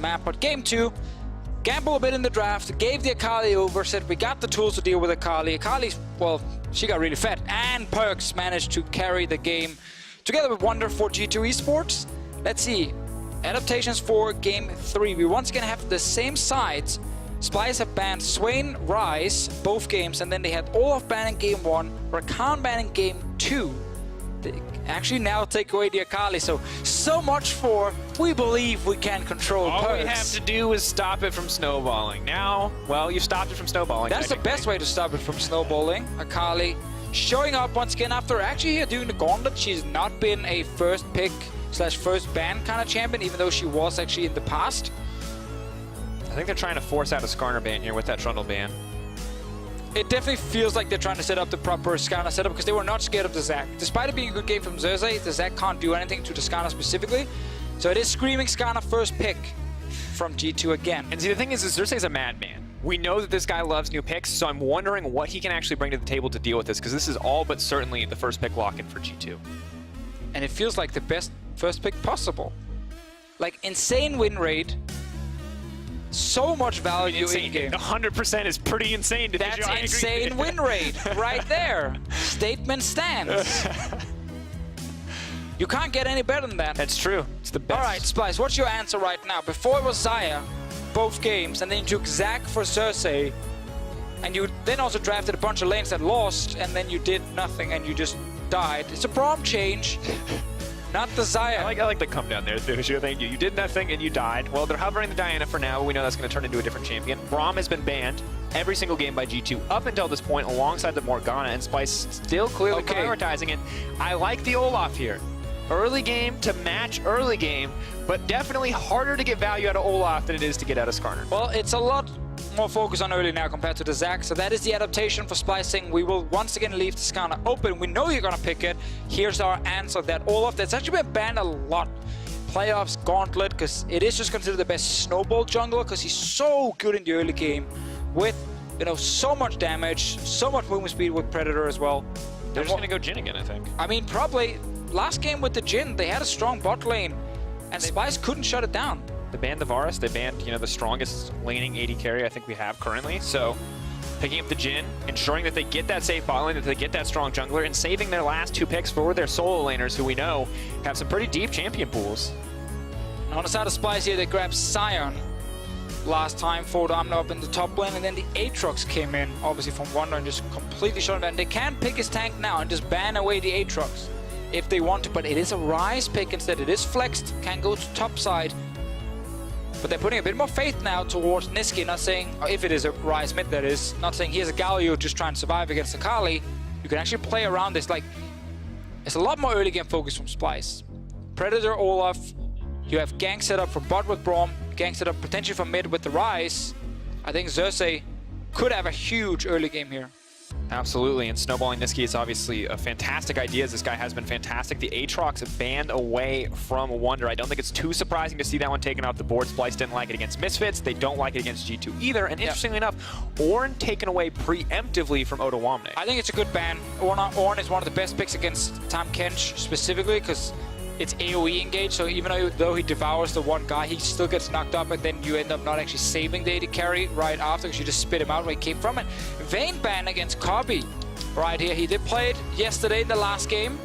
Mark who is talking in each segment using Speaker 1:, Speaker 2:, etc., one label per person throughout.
Speaker 1: map. But game 2, gamble a bit in the draft, gave the Akali over, said we got the tools to deal with Akali. Akali, well, she got really fed, and Perks managed to carry the game together with Wonder for G2 Esports. Let's see, adaptations for game 3. We once again have the same sides. Splyce have banned Swain, Rise, both games, and then they had Olaf ban in game 1, Rakan ban in game 2. They actually now take away the Akali, so much for we believe we can control
Speaker 2: All
Speaker 1: Perks.
Speaker 2: we have to do is stop it from snowballing. Now, well, you stopped it from snowballing.
Speaker 1: That's the best way to stop it from snowballing. Akali showing up once again after actually here doing the gauntlet. She's not been a first pick / first ban kind of champion, even though she was actually in the past.
Speaker 2: I think they're trying to force out a Skarner ban here with that Trundle ban.
Speaker 1: It definitely feels like they're trying to set up the proper Skarner setup because they were not scared of the Zac. Despite it being a good game from Xerxes, the Zac can't do anything to the Skarner specifically. So it is screaming Skarner first pick from G2 again.
Speaker 2: And see, the thing is Xerxes is a madman. We know that this guy loves new picks, so I'm wondering what he can actually bring to the table to deal with this, because this is all but certainly the first pick lock-in for G2.
Speaker 1: And it feels like the best first pick possible. Like, insane win rate. So much value in game.
Speaker 2: 100% is pretty insane.
Speaker 1: That's insane win rate right there. Statement stands. You can't get any better than that.
Speaker 2: That's true. It's the best.
Speaker 1: All right, Splyce, what's your answer right now? Before it was Xayah, both games, and then you took Zac for Xerxes, and you then also drafted a bunch of lanes that lost, and then you did nothing and you just died. It's a prom change. Not the Xayah.
Speaker 2: I like the come down there, Thushio. Thank you. You did nothing and you died. Well, they're hovering the Diana for now. We know that's going to turn into a different champion. Braum has been banned every single game by G2 up until this point, alongside the Morgana, and Splyce still clearly prioritizing it. I like the Olaf here. Early game to match early game, but definitely harder to get value out of Olaf than it is to get out of Skarner.
Speaker 1: Well, it's a lot more focus on early now compared to the Zac, so that is the adaptation for Splicing. We will once again leave the Skarner open. We know you're gonna pick it. Here's our answer, that Olaf that's actually been banned a lot. Playoffs, Gauntlet, because it is just considered the best snowball jungler because he's so good in the early game with, you know, so much damage, so much movement speed with Predator as well.
Speaker 2: They're just gonna go Jhin again, I think.
Speaker 1: I mean, probably last game with the Jhin, they had a strong bot lane and Splyce couldn't shut it down.
Speaker 2: They banned the Varus, they banned, you know, the strongest laning AD carry I think we have currently. So picking up the Jhin, ensuring that they get that safe bot lane, that they get that strong jungler, and saving their last 2 picks for their solo laners, who we know have some pretty deep champion pools.
Speaker 1: On the side of Splyce here, they grabbed Sion last time for Domino up in the top lane, and then the Aatrox came in, obviously from Wonder, and just completely shut him down. They can pick his tank now and just ban away the Aatrox if they want to, but it is a Rise pick instead. It is flexed, can go to top side. But they're putting a bit more faith now towards Niski, not saying, if it is a Rise mid that is, not saying here's a Galio just trying to survive against Akali. You can actually play around this. Like, it's a lot more early game focus from Splyce. Predator, Olaf, you have gank set up for bot with Braum, gank set up potentially for mid with the Rise. I think Xerxes could have a huge early game here.
Speaker 2: Absolutely, and snowballing Niski is obviously a fantastic idea, as this guy has been fantastic. The Aatrox banned away from Wonder. I don't think it's too surprising to see that one taken off the board. Splyce didn't like it against Misfits. They don't like it against G2 either. And interestingly enough, Ornn taken away preemptively from Ottawamne.
Speaker 1: I think it's a good ban. Ornn is one of the best picks against Tahm Kench specifically because it's AoE engaged, so even though he devours the one guy, he still gets knocked up, and then you end up not actually saving the AD carry right after because you just spit him out where he came from. And Vayne ban against Kobe right here. He did play it yesterday in the last game.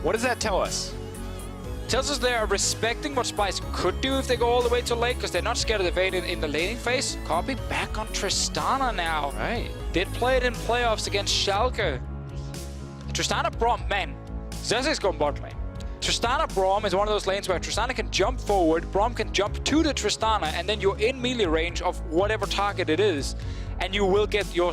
Speaker 2: What does that tell us?
Speaker 1: Tells us they are respecting what Splyce could do if they go all the way to late, because they're not scared of the Vayne in the laning phase. Kobe back on Tristana now.
Speaker 2: Right.
Speaker 1: Did play it in playoffs against Schalke. Tristana Braum, man. Xerxes going bot lane. Tristana Braum is one of those lanes where Tristana can jump forward, Braum can jump to the Tristana, and then you're in melee range of whatever target it is, and you will get your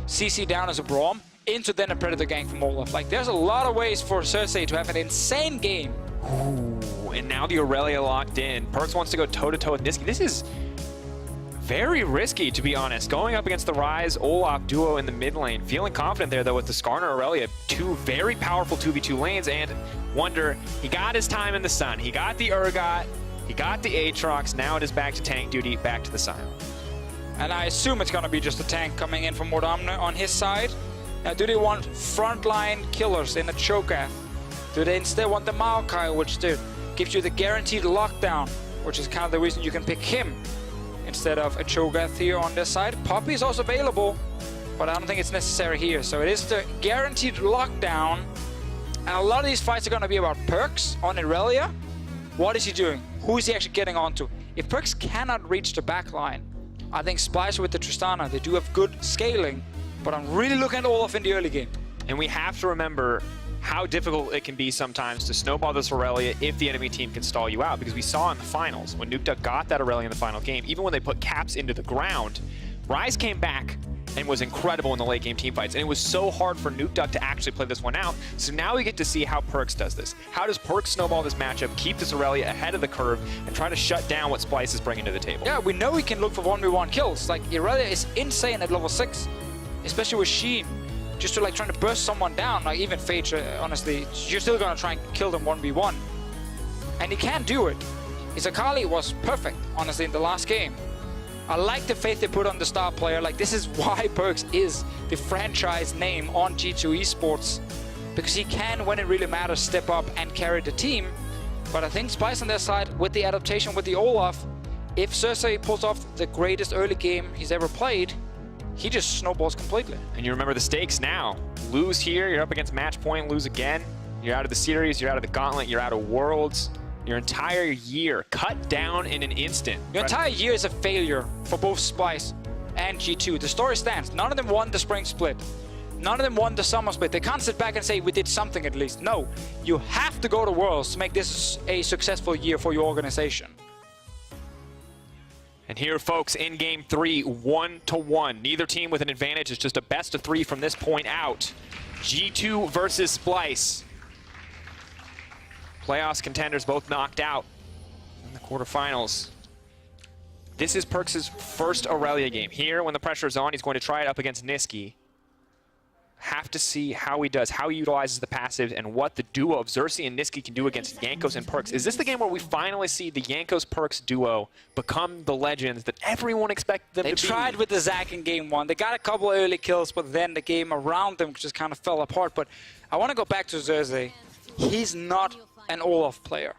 Speaker 1: CC down as a Braum into then a Predator gank from Olaf. Like, there's a lot of ways for Xerxes to have an insane game.
Speaker 2: Ooh, and now the Aurelia locked in. Perks wants to go toe-to-toe with Niski. This is very risky, to be honest. Going up against the Rise Olaf duo in the mid lane. Feeling confident there, though, with the Skarner Aurelia. 2 very powerful 2v2 lanes, and Wonder, he got his time in the sun. He got the Urgot, he got the Aatrox. Now it is back to tank duty, back to the Sion.
Speaker 1: And I assume it's going to be just a tank coming in from Morgana on his side. Now, do they want frontline killers in a Cho'Gath? Do they instead want the Maokai, which gives you the guaranteed lockdown, which is kind of the reason you can pick him instead of a Cho'Gath here on this side. Poppy is also available, but I don't think it's necessary here. So it is the guaranteed lockdown. And a lot of these fights are going to be about Perks on Irelia. What is he doing? Who is he actually getting onto? If Perks cannot reach the back line, I think Splyce with the Tristana, they do have good scaling, but I'm really looking at Olaf in the early game.
Speaker 2: And we have to remember how difficult it can be sometimes to snowball this Aurelia if the enemy team can stall you out. Because we saw in the finals, when NukeDuck got that Aurelia in the final game, even when they put caps into the ground, Rise came back and was incredible in the late game team fights. And it was so hard for NukeDuck to actually play this one out. So now we get to see how Perks does this. How does Perks snowball this matchup, keep this Aurelia ahead of the curve, and try to shut down what Splyce is bringing to the table?
Speaker 1: Yeah, we know he can look for 1v1 kills. Like, Irelia is insane at level 6, especially with Sheen. Just to like trying to burst someone down, like even Phage, honestly, you're still gonna try and kill them 1v1. And he can do it. His Akali was perfect, honestly, in the last game. I like the faith they put on the star player. Like, this is why Perks is the franchise name on G2 Esports. Because he can, when it really matters, step up and carry the team. But I think Splyce on their side, with the adaptation with the Olaf, if Cersei pulls off the greatest early game he's ever played, he just snowballs completely.
Speaker 2: And you remember the stakes now. Lose here, you're up against match point, lose again. You're out of the series, you're out of the gauntlet, you're out of Worlds. Your entire year cut down in an instant.
Speaker 1: Your entire year is a failure for both Splyce and G2. The story stands. None of them won the spring split. None of them won the summer split. They can't sit back and say, we did something at least. No, you have to go to Worlds to make this a successful year for your organization.
Speaker 2: And here, folks, in game 3, 1-1. Neither team with an advantage. It's just a best of 3 from this point out. G2 versus Splyce. Playoffs contenders both knocked out in the quarterfinals. This is Perks' first Aurelia game. Here, when the pressure is on, he's going to try it up against Niski. Have to see how he does, how he utilizes the passive, and what the duo of Xerxes and Niski can do against Jankos and Perks. Is this the game where we finally see the Jankos-Perks duo become the legends that everyone expected them to be?
Speaker 1: They tried with the Zac in game 1. They got a couple early kills, but then the game around them just kind of fell apart. But I want to go back to Xerxes. He's not an Olaf player.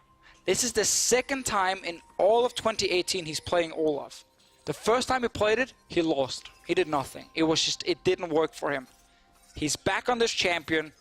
Speaker 1: This is the second time in all of 2018 he's playing Olaf. The first time he played it, he lost. He did nothing. It was just, it didn't work for him. He's back on this champion.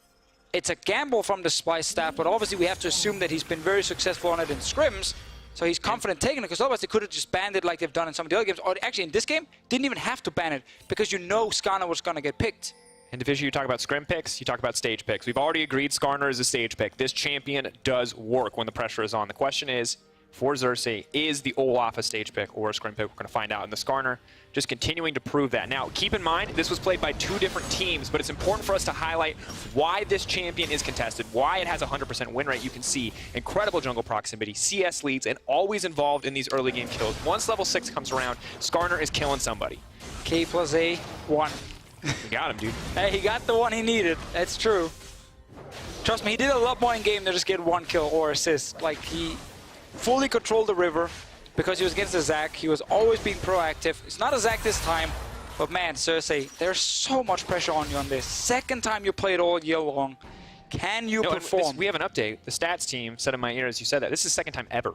Speaker 1: It's a gamble from the Splyce staff, but obviously we have to assume that he's been very successful on it in scrims, so he's confident taking it, because otherwise they could have just banned it like they've done in some of the other games. Or actually in this game, didn't even have to ban it, because you know Skarner was going to get picked.
Speaker 2: In Division, you talk about scrim picks, you talk about stage picks. We've already agreed Skarner is a stage pick. This champion does work when the pressure is on. The question is, for Xerxes, is the Olaf a stage pick or a scrim pick? We're going to find out. And the Skarner just continuing to prove that. Now, keep in mind, this was played by 2 different teams, but it's important for us to highlight why this champion is contested, why it has a 100% win rate. You can see incredible jungle proximity, CS leads, and always involved in these early game kills. Once level 6 comes around, Skarner is killing somebody.
Speaker 1: K plus A, 1.
Speaker 2: We got him, dude.
Speaker 1: Hey, he got the one he needed. That's true. Trust me, he did a lot more in game than just get 1 kill or assist. Like, he fully controlled the river because he was against the Zac. He was always being proactive. It's not a Zac this time, but man, Cersei, there's so much pressure on you on this. Second time you played all year long. Can you perform?
Speaker 2: We have an update. The stats team said in my ear as you said that. This is the second time ever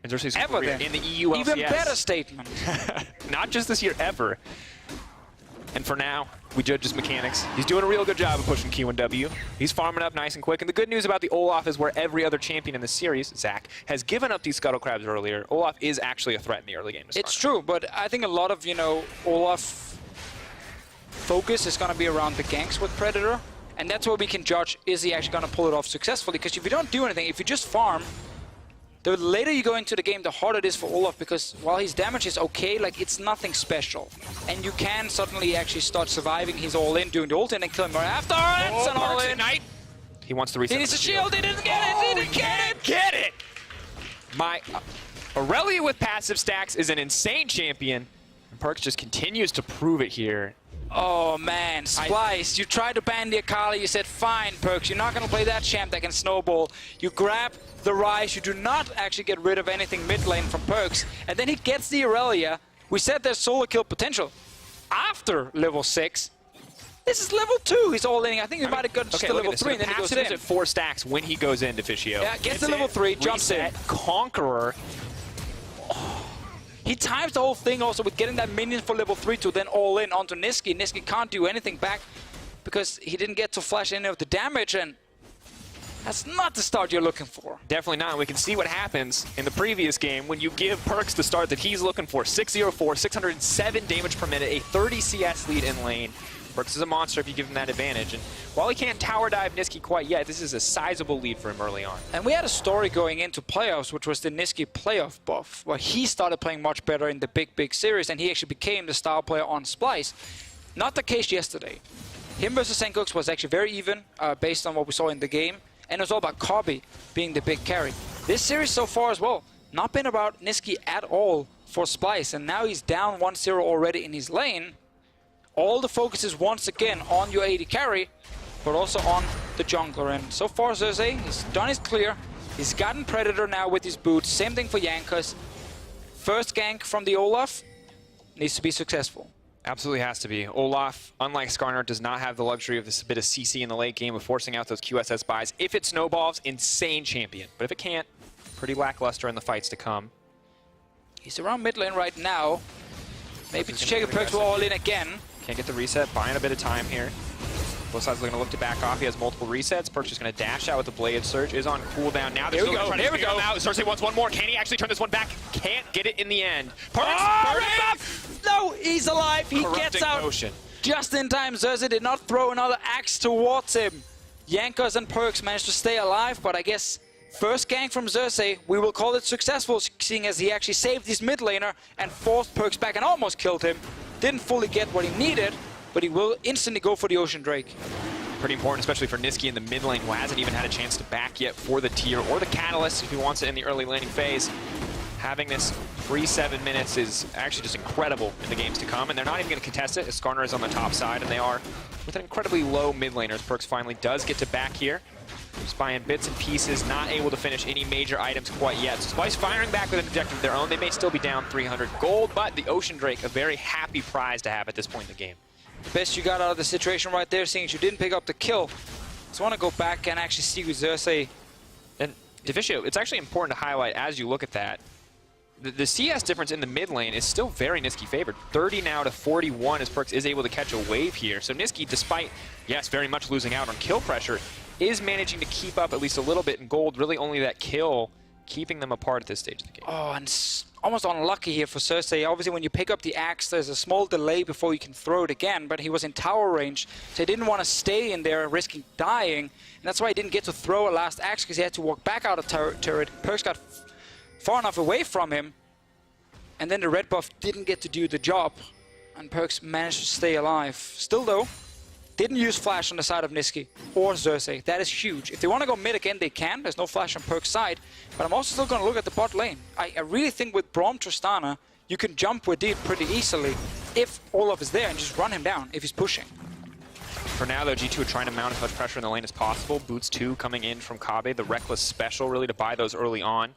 Speaker 2: in Xerxes'
Speaker 1: ever
Speaker 2: career in the EU LCS.
Speaker 1: Even better statement.
Speaker 2: Not just this year, ever. And for now, we judge his mechanics. He's doing a real good job of pushing Q1W. He's farming up nice and quick. And the good news about the Olaf is where every other champion in the series, Zac, has given up these Scuttle Crabs earlier. Olaf is actually a threat in the early game.
Speaker 1: It's true, but I think a lot of, Olaf focus is going to be around the ganks with Predator. And that's where we can judge, is he actually going to pull it off successfully? Because if you don't do anything, if you just farm, the later you go into the game, the harder it is for Olaf, because while his damage is okay, like, it's nothing special. And you can suddenly actually start surviving his all-in, doing the ult, and then kill him right after. It's an all-in.
Speaker 2: Night. He wants to reset.
Speaker 1: He needs a shield. He didn't get it. He didn't get it.
Speaker 2: Get it. My Aurelia with passive stacks is an insane champion. And Perks just continues to prove it here.
Speaker 1: Oh man, Splyce, you tried to ban the Akali, you said, fine, Perks, you're not going to play that champ that can snowball. You grab the Rise, you do not actually get rid of anything mid lane from Perks, and then he gets the Aurelia. We said there's solo kill potential. After level 6, This is level 2. He's all in. I think he might have got just to level 3, and then he goes in.
Speaker 2: At 4 stacks when he goes in, Deficio.
Speaker 1: Yeah, gets to level 3, jumps in.
Speaker 2: Conqueror.
Speaker 1: He times the whole thing also with getting that minion for level 3 to then all in onto Nisqy. Nisqy can't do anything back because he didn't get to flash any of the damage, and that's not the start you're looking for.
Speaker 2: Definitely not. We can see what happens in the previous game when you give Perkz the start that he's looking for. 604, 607 damage per minute, a 30 CS lead in lane. Perkz is a monster if you give him that advantage. And while he can't tower dive Nisqy quite yet, this is a sizable lead for him early on.
Speaker 1: And we had a story going into playoffs, which was the Nisqy playoff buff, where he started playing much better in the big series, and he actually became the star player on Splyce. Not the case yesterday. Him versus Senkux was actually very even, based on what we saw in the game. And it was all about Kobe being the big carry. This series so far as well, not been about Nisqy at all for Splyce. And now he's down 1-0 already in his lane. All the focus is once again on your AD carry, but also on the jungler. And so far, Xerxes, he's done his clear. He's gotten Predator now with his boots. Same thing for Jankos. First gank from the Olaf needs to be successful.
Speaker 2: Absolutely has to be. Olaf, unlike Skarner, does not have the luxury of this bit of CC in the late game of forcing out those QSS buys. If it snowballs, insane champion. But if it can't, pretty lackluster in the fights to come.
Speaker 1: He's around mid lane right now. Maybe to check if Perkz will all in again.
Speaker 2: Can't get the reset, buying a bit of time here. Both sides are going to look to back off. He has multiple resets. Perkz is going to dash out with the Blade Surge. Is on cooldown now.
Speaker 1: There we go. There we go.
Speaker 2: Xerxes wants one more. Can he actually turn this one back? Can't get it in the end. Perkz!
Speaker 1: Perkz! No, he's alive. He gets out just in time. Xerxes did not throw another axe towards him. Jankos and Perkz managed to stay alive, but I guess first gank from Xerxes, we will call it successful, seeing as he actually saved his mid laner and forced Perkz back and almost killed him. Didn't fully get what he needed, but he will instantly go for the Ocean Drake.
Speaker 2: Pretty important, especially for Nisqy in the mid lane, who hasn't even had a chance to back yet for the tier or the Catalyst if he wants it in the early laning phase. Having this free 7 minutes is actually just incredible in the games to come, and they're not even going to contest it as Skarner is on the top side, and they are with an incredibly low mid laner as Perkz finally does get to back here. Just buying bits and pieces, not able to finish any major items quite yet. So Splyce firing back with an objective of their own. They may still be down 300 gold, but the Ocean Drake, a very happy prize to have at this point in the game.
Speaker 1: The best you got out of the situation right there, seeing as you didn't pick up the kill. Just want to go back and actually see with Xerxes.
Speaker 2: And Deficio, it's actually important to highlight as you look at that, the CS difference in the mid lane is still very Nisqy favored. 30 now to 41 as Perkz is able to catch a wave here. So Nisqy, despite, yes, very much losing out on kill pressure, is managing to keep up at least a little bit in gold. Really only that kill keeping them apart at this stage of the game.
Speaker 1: Oh, and almost unlucky here for Xerxes. Obviously, when you pick up the axe, there's a small delay before you can throw it again, but he was in tower range, so he didn't want to stay in there risking dying, and that's why he didn't get to throw a last axe, because he had to walk back out of turret. Perkz got far enough away from him, and then the red buff didn't get to do the job, and Perkz managed to stay alive. Still, though, didn't use flash on the side of Nisqy or Xerxes. That is huge. If they want to go mid again, they can. There's no flash on Perk's side. But I'm also still going to look at the bot lane. I really think with Braum Tristana, you can jump with it pretty easily if Olaf is there and just run him down if he's pushing.
Speaker 2: For now, though, G2 are trying to mount as much pressure in the lane as possible. Boots 2 coming in from Kabe, the Reckless special, really, to buy those early on.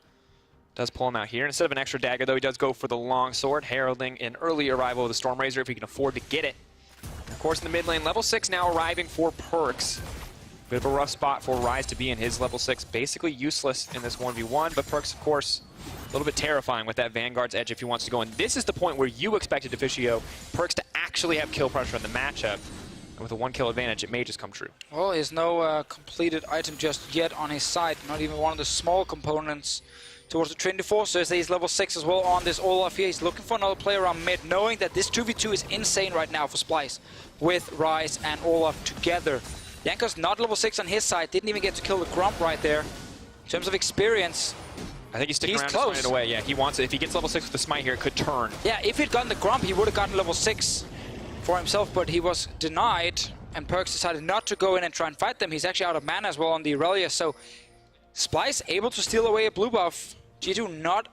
Speaker 2: Does pull him out here. Instead of an extra dagger, though, he does go for the long sword, heralding an early arrival of the Storm Razor if he can afford to get it. Of course, in the mid lane, level 6 now arriving for Perkz. Bit of a rough spot for Rise to be in. His level 6 basically useless in this 1v1, but Perkz, of course, a little bit terrifying with that Vanguard's edge if he wants to go. And this is the point where you expected Deficio, Perkz, to actually have kill pressure in the matchup. And with a 1-kill advantage, it may just come true.
Speaker 1: Well, there's no completed item just yet on his side. Not even one of the small components towards the Trinity Force. So he's level 6 as well on this Olaf here. He's looking for another player around mid, knowing that this 2v2 is insane right now for Splyce with Rise and Olaf together. Jankos not level 6 on his side, didn't even get to kill the Grump right there. In terms of experience,
Speaker 2: I think he's sticking around
Speaker 1: close.
Speaker 2: to sign it away. Yeah, he wants it. If he gets level 6 with the Smite here, it could turn.
Speaker 1: Yeah, if he'd gotten the Grump, he would have gotten level 6 for himself, but he was denied, and Perkz decided not to go in and try and fight them. He's actually out of mana as well on the Aurelia, so Splyce able to steal away a blue buff. G2 not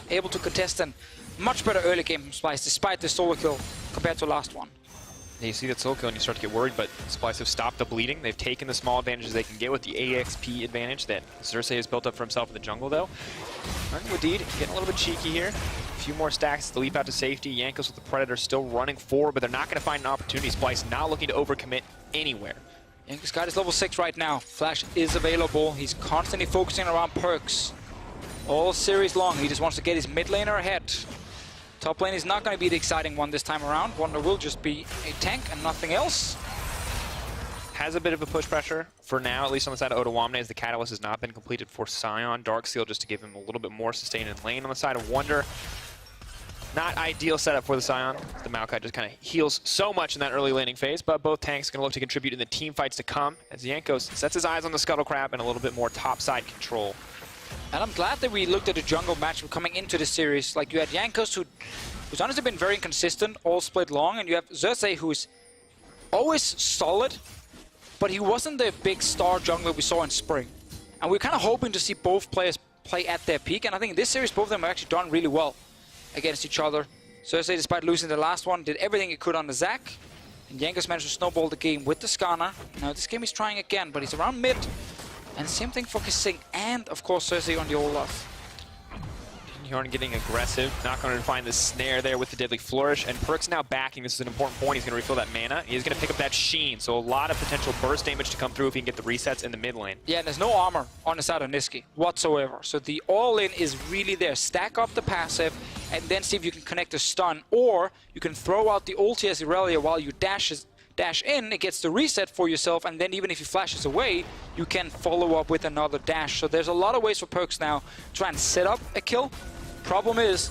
Speaker 1: able to contest, and much better early game from Splyce, despite the solo kill compared to last one.
Speaker 2: Yeah, you see that solo kill and you start to get worried, but Splyce have stopped the bleeding. They've taken the small advantages they can get with the AXP advantage that Xerxes has built up for himself in the jungle, though. Wadid getting a little bit cheeky here. A few more stacks to leap out to safety. Jankos with the Predator still running forward, but they're not going to find an opportunity. Splyce not looking to overcommit anywhere.
Speaker 1: Jankos got his level 6 right now. Flash is available. He's constantly focusing around perks. All series long, he just wants to get his mid laner ahead. Top lane is not going to be the exciting one this time around. Wonder will just be a tank and nothing else.
Speaker 2: Has a bit of a push pressure for now, at least on the side of Ottawamne, as the Catalyst has not been completed for Sion. Darksteel just to give him a little bit more sustain in lane. On the side of Wonder, not ideal setup for the Sion. The Maokai just kind of heals so much in that early laning phase, but both tanks going to look to contribute in the team fights to come as Jankos sets his eyes on the Scuttle Crab and a little bit more topside control.
Speaker 1: And I'm glad that we looked at the jungle matchup coming into this series. Like, you had Jankos, who's honestly been very inconsistent, all split long, and you have Xerxes, who's always solid, but he wasn't the big star jungler we saw in spring. And we're kind of hoping to see both players play at their peak, and I think in this series, both of them have actually done really well against each other. Xerxes, despite losing the last one, did everything he could on the Zac, and Jankos managed to snowball the game with the Skarner. Now, this game he's trying again, but he's around mid. And same thing for Kissing and, of course, Xerxes on the Olaf.
Speaker 2: Hjarn getting aggressive, not going to find the snare there with the Deadly Flourish, and Perk's now backing. This is an important point. He's going to refill that mana. He's going to pick up that Sheen, so a lot of potential burst damage to come through if he can get the resets in the mid lane.
Speaker 1: Yeah, and there's no armor on the side of Niski whatsoever, so the all-in is really there. Stack up the passive, and then see if you can connect a stun, or you can throw out the ulti as Irelia while you dash in, it gets the reset for yourself, and then even if he flashes away, you can follow up with another dash. So there's a lot of ways for Perks now to try and set up a kill. Problem is,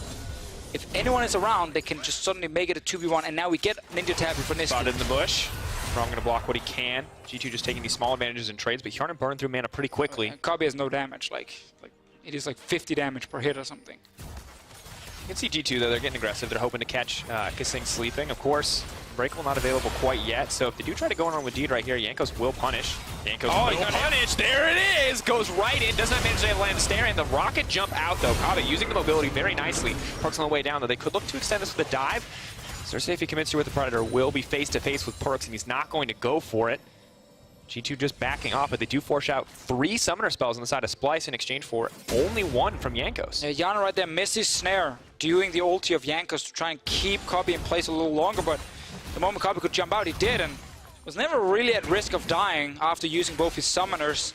Speaker 1: if anyone is around, they can just suddenly make it a 2v1, and now we get Ninja Tapping for Niski.
Speaker 2: Spotted in the bush. Rom going to block what he can. G2 just taking these small advantages in trades, but Hjarn burned through mana pretty quickly.
Speaker 1: And Kabi has no damage, like it is like 50 damage per hit or something.
Speaker 2: You can see G2 though, they're getting aggressive. They're hoping to catch Kissing sleeping. Of course, Breakable not available quite yet, so if they do try to go in on Wadid right here, Jankos will punish. Jankos will punish. There it is! Goes right in, does not manage to land the snare, and the rocket jump out though. Kabe using the mobility very nicely. Perks on the way down though. They could look to extend this with a dive. Xerxes, if he commits here with the Predator, will be face to face with Perks, and he's not going to go for it. G2 just backing off, but they do force out 3 summoner spells on the side of Splyce in exchange for only 1 from Jankos.
Speaker 1: Yeah, Yana right there misses snare, doing the ulti of Jankos to try and keep Kabi in place a little longer, but the moment Kabi could jump out, he did, and was never really at risk of dying after using both his summoners.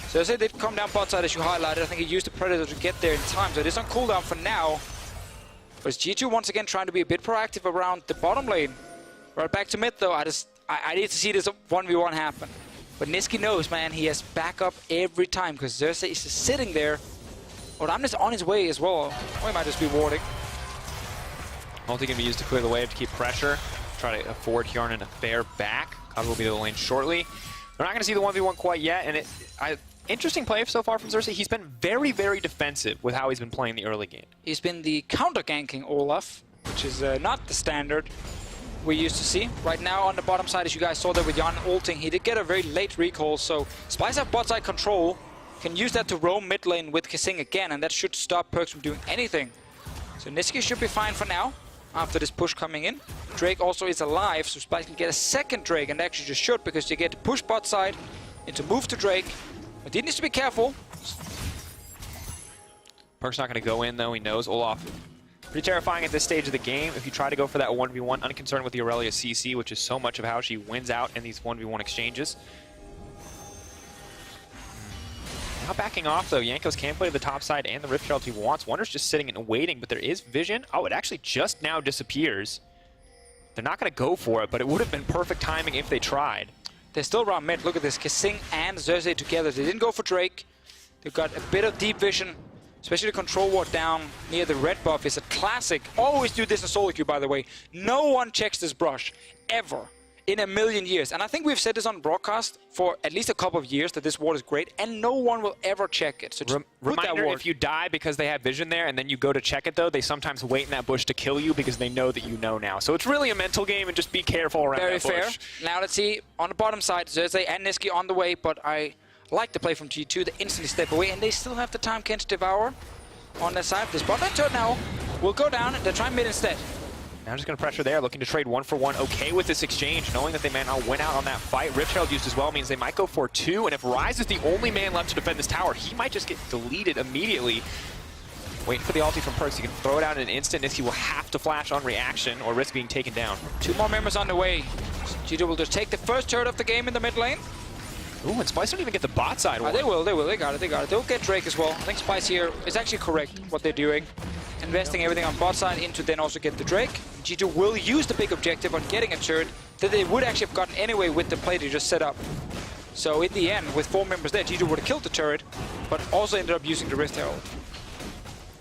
Speaker 1: So I said they'd come down bot side as you highlighted. I think he used the Predator to get there in time, so it is on cooldown for now. But G2 once again trying to be a bit proactive around the bottom lane. Right back to mid though, I need to see this 1v1 happen. But Niski knows, man, he has backup every time because Xerxes is just sitting there. Or I'm just on his way as well. Or he might just be warding.
Speaker 2: Ulti can be used to clear the wave to keep pressure. Try to afford Hjarn a fair back. Kabe will be the lane shortly. We're not going to see the 1v1 quite yet, and interesting play so far from Xerxes. He's been very, very defensive with how he's been playing the early game.
Speaker 1: He's been the counter-ganking Olaf, which is not the standard we used to see. Right now on the bottom side, as you guys saw there with Jan ulting, he did get a very late recall, so Splyce have bot side control, can use that to roam mid lane with Kissing again, and that should stop Perks from doing anything. So Niski should be fine for now, after this push coming in. Drake also is alive, so Splyce can get a second Drake, and actually just should, because you get to push bot side into move to Drake. But he needs to be careful.
Speaker 2: Perk's not going to go in though, he knows Olaf. Pretty terrifying at this stage of the game. If you try to go for that 1v1, unconcerned with the Aurelia CC, which is so much of how she wins out in these 1v1 exchanges. Now backing off though, Jankos can play to the top side and the Rift Herald if he wants. Wonder's just sitting and waiting, but there is vision. Oh, it actually just now disappears. They're not going to go for it, but it would have been perfect timing if they tried.
Speaker 1: They're still around mid. Look at this, Kissing and Xerxes together. They didn't go for Drake. They've got a bit of deep vision. Especially the control ward down near the red buff is a classic. Always do this in solo queue, by the way. No one checks this brush, ever, in a million years. And I think we've said this on broadcast for at least a couple of years, that this ward is great, and no one will ever check it. So just put that ward.
Speaker 2: If you die because they have vision there, and then you go to check it, though, they sometimes wait in that bush to kill you because they know that you know now. So it's really a mental game, and just be careful around that bush.
Speaker 1: Very fair. Now let's see, on the bottom side, Xerxes and Niski on the way, but I like the play from G2. They instantly step away, and they still have the Time Kench Devour on their side. This bot lane turret now will go down. They're trying mid instead.
Speaker 2: Now just going to pressure there, looking to trade 1-for-1. Okay with this exchange, knowing that they may not win out on that fight. Rift Herald used as well means they might go for 2, and if Ryze is the only man left to defend this tower, he might just get deleted immediately. Waiting for the ulti from Perkz. He can throw it out in an instant. Nisqy will have to flash on reaction or risk being taken down.
Speaker 1: 2 more members on the way. G2 will just take the first turret of the game in the mid lane.
Speaker 2: Ooh, and Splyce don't even get the bot side one.
Speaker 1: They will. They got it. They'll get Drake as well. I think Splyce here is actually correct what they're doing. Investing everything on bot side into then also get the Drake. G2 will use the big objective on getting a turret that they would actually have gotten anyway with the play they just set up. So in the end, with 4 members there, G2 would have killed the turret, but also ended up using the Rift Herald.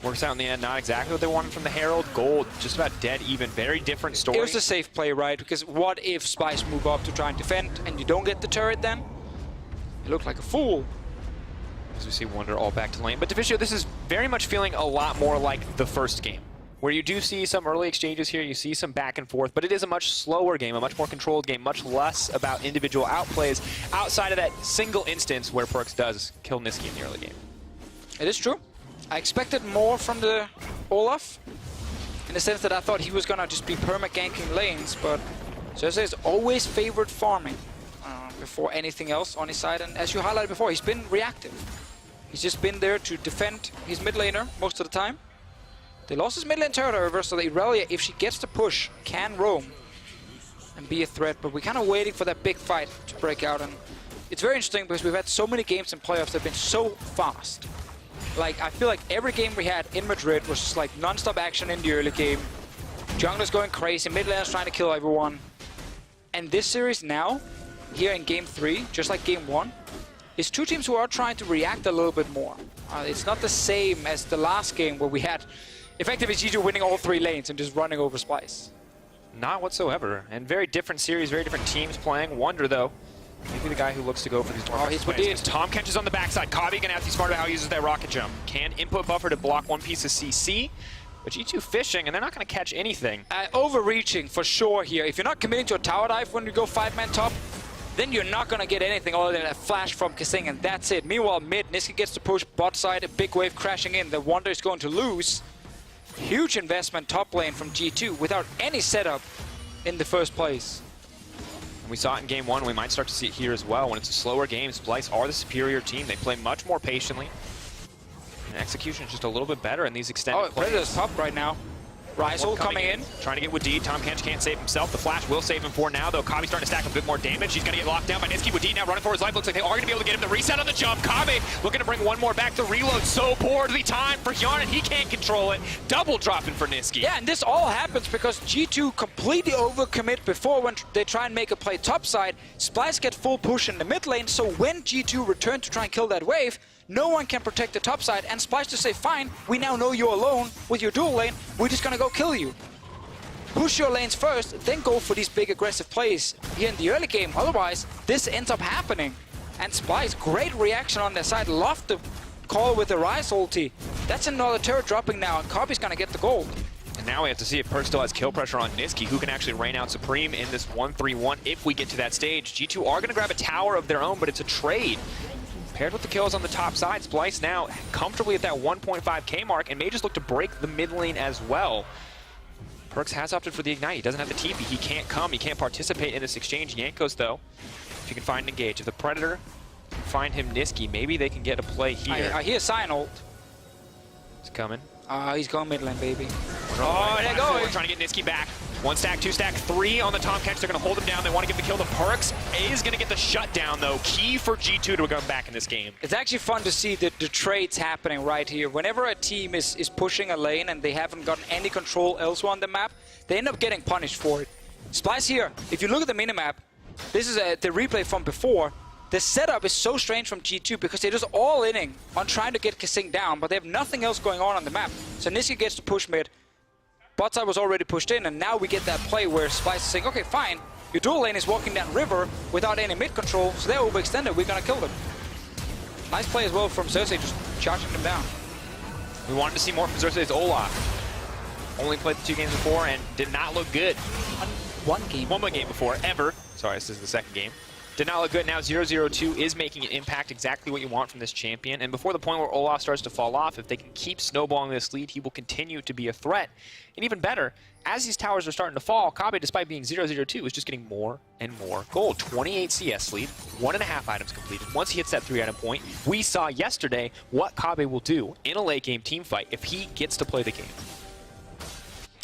Speaker 2: Works out in the end, not exactly what they wanted from the Herald. Gold, just about dead even. Very different story.
Speaker 1: It was a safe play, right? Because what if Splyce move up to try and defend and you don't get the turret then? You look like a fool.
Speaker 2: As we see Wonder all back to lane. But Deficio, this is very much feeling a lot more like the first game, where you do see some early exchanges here, you see some back and forth, but it is a much slower game, a much more controlled game, much less about individual outplays outside of that single instance where Perkz does kill Nisqy in the early game.
Speaker 1: It is true. I expected more from the Olaf, in the sense that I thought he was gonna just be perma-ganking lanes, but Cersei is always favored farming before anything else on his side, and as you highlighted before, he's been reactive. He's just been there to defend his mid laner most of the time. They lost his mid lane turret, however, so the Irelia, if she gets the push, can roam and be a threat, but we're kind of waiting for that big fight to break out, and it's very interesting because we've had so many games in playoffs that have been so fast. Like, I feel like every game we had in Madrid was just like non-stop action in the early game. Junglers going crazy, mid laners trying to kill everyone. And this series now, here in game 3, just like game 1, is 2 teams who are trying to react a little bit more. It's not the same as the last game where we had effectively G2 winning all 3 lanes and just running over Splyce.
Speaker 2: Not whatsoever. And very different series, very different teams playing. Wonder, though, maybe the guy who looks to go for these more
Speaker 1: he's Padid.
Speaker 2: Tom catches on the backside. Kabi gonna have to be smart about how he uses that rocket jump. Can input buffer to block one piece of CC. But G2 fishing, and they're not going to catch anything.
Speaker 1: Overreaching for sure here. If you're not committing to a tower dive when you go 5-man top, then you're not going to get anything other than a flash from Kasing, and that's it. Meanwhile, mid, Nisqy gets to push bot side, a big wave crashing in. The Wonder is going to lose. Huge investment top lane from G2 without any setup in the first place.
Speaker 2: We saw it in game 1. We might start to see it here as well. When it's a slower game, Splyce are the superior team. They play much more patiently. And execution is just a little bit better in these extended plays.
Speaker 1: Predator's top right now. Ryze coming in.
Speaker 2: Trying to get Wadid. Tom Kench can't save himself. The flash will save him for now, though. Kabi's starting to stack a bit more damage. He's going to get locked down by Nisqy. Wadid now running for his life. Looks like they are going to be able to get him the reset on the jump. Kabi looking to bring one more back. The reload so poorly timed for Hjarnan. He can't control it. Double dropping for Nisqy.
Speaker 1: Yeah, and this all happens because G2 completely overcommit before when they try and make a play topside. Splyce get full push in the mid lane, so when G2 return to try and kill that wave, no one can protect the top side, and Splyce to say, fine, we now know you're alone with your dual lane, we're just gonna go kill you. Push your lanes first, then go for these big aggressive plays here in the early game. Otherwise, this ends up happening. And Splyce, great reaction on their side. Love the call with the Ryze ulti. That's another turret dropping now, and Kabi's gonna get the gold.
Speaker 2: And now we have to see if Perkz still has kill pressure on Nisqy, who can actually rain out Supreme in this 1-3-1 if we get to that stage. G2 are gonna grab a tower of their own, but it's a trade. Paired with the kills on the top side, Splyce now comfortably at that 1.5k mark and may just look to break the mid lane as well. Perkz has opted for the Ignite. He doesn't have the TP. He can't come. He can't participate in this exchange. Jankos, though, if you can find an engage. If the Predator can find him Nisqy, maybe they can get a play here.
Speaker 1: I hear Sion ult.
Speaker 2: He's coming.
Speaker 1: He's going mid lane, baby.
Speaker 2: Oh, there goes. Trying to get Nisqy back. 1 stack, 2 stack, 3 on the Tom Kench. They're going to hold him down. They want to give the kill to Perkz. Is going to get the shutdown, though. Key for G2 to come back in this game.
Speaker 1: It's actually fun to see the trades happening right here. Whenever a team is pushing a lane and they haven't gotten any control elsewhere on the map, they end up getting punished for it. Splyce here, if you look at the minimap, this is the replay from before. The setup is so strange from G2 because they're just all inning on trying to get Kasing down, but they have nothing else going on the map. So Nisqy gets to push mid. Bot side was already pushed in, and now we get that play where Splyce is saying, okay, fine, your dual lane is walking down river without any mid control, so they're overextended, we're gonna kill them. Nice play as well from Cersei, just charging them down.
Speaker 2: We wanted to see more from Cersei's Olaf. Only played the 2 games before and did not look good.
Speaker 1: One game.
Speaker 2: One game before, ever. Sorry, this is the second game. Did not look good. Now 0-0-2 is making an impact, exactly what you want from this champion. And before the point where Olaf starts to fall off, if they can keep snowballing this lead, he will continue to be a threat. And even better, as these towers are starting to fall, Kabe, despite being 0-0-2, is just getting more and more gold. 28 CS lead, 1.5 items completed. Once he hits that 3-item point, we saw yesterday what Kabe will do in a late game team fight if he gets to play the game.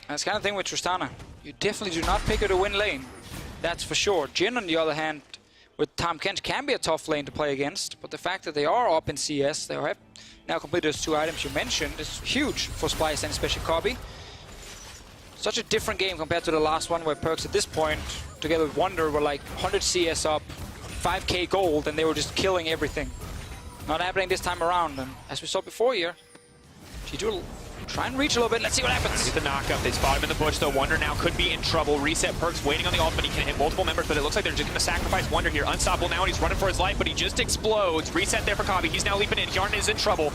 Speaker 1: That's the kind of thing with Tristana. You definitely do not pick her to win lane. That's for sure. Jin, on the other hand, with Tahm Kench can be a tough lane to play against, but the fact that they are up in CS, they have now completed those 2 items you mentioned, is huge for Splyce and especially Kabe. Such a different game compared to the last one where Perkz at this point, together with Wonder, were like 100 CS up, 5k gold, and they were just killing everything. Not happening this time around, and as we saw before here, G2 will try and reach a little bit. Let's see what happens.
Speaker 2: Get the knockup. They spot him in the bush, though. Wonder now could be in trouble. Reset Perkz waiting on the ultimate. He can hit multiple members, but it looks like they're just going to sacrifice Wonder here. Unstoppable now, and he's running for his life, but he just explodes. Reset there for Kabe. He's now leaping in. Hjarnan is in trouble.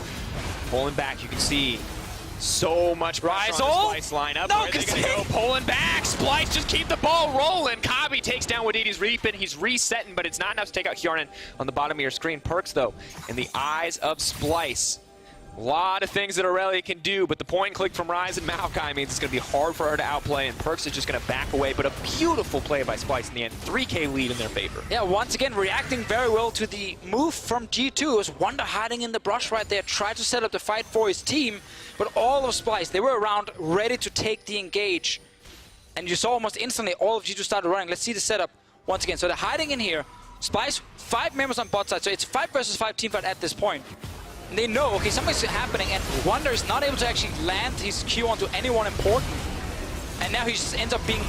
Speaker 2: Pulling back, you can see so much pressure on the Splyce lineup.
Speaker 1: No,
Speaker 2: where are they going to go? Pulling back. Splyce just keep the ball rolling. Kabe takes down Wadidi's reaping. He's resetting, but it's not enough to take out Hjarnan on the bottom of your screen. Perkz, though, in the eyes of Splyce. A lot of things that Aurelia can do, but the point and click from Ryze and Maokai means it's going to be hard for her to outplay, and Perkz is just going to back away. But a beautiful play by Splyce in the end. 3k lead in their favor.
Speaker 1: Yeah, once again, reacting very well to the move from G2. It was Wonder hiding in the brush right there, tried to set up the fight for his team, but all of Splyce, they were around, ready to take the engage. And you saw almost instantly all of G2 started running. Let's see the setup once again. So they're hiding in here. Splyce, 5 members on bot side, so it's 5 versus 5 team fight at this point. And they know, okay, something's happening, and Wonder is not able to actually land his Q onto anyone important. And now he just ends up being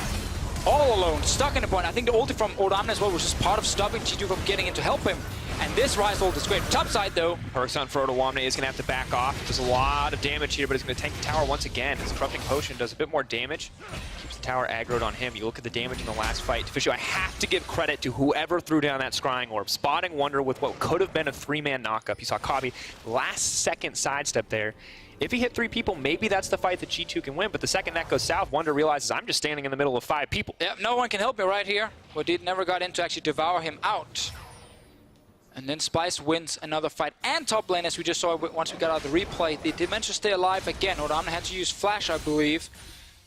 Speaker 1: all alone, stuck in the point. I think the ulti from Odamne as well was just part of stopping G2 from getting in to help him. And this Ryze ult is great. Top side though.
Speaker 2: Perkz on for Odamne is going to have to back off. There's a lot of damage here, but he's going to tank the tower once again. His Corrupting Potion does a bit more damage. Keeps the tower aggroed on him. You look at the damage in the last fight. Fishu, I have to give credit to whoever threw down that Scrying Orb. Spotting Wonder with what could have been a 3-man knockup. You saw Kabe last second sidestep there. If he hit 3 people, maybe that's the fight that G2 can win, but the second that goes south, Wonder realizes I'm just standing in the middle of 5 people.
Speaker 1: Yep, no one can help me right here. Wadid never got in to actually devour him out. And then Splyce wins another fight. And top lane, as we just saw once we got out of the replay, they did manage to stay alive again. Odamne had to use Flash, I believe.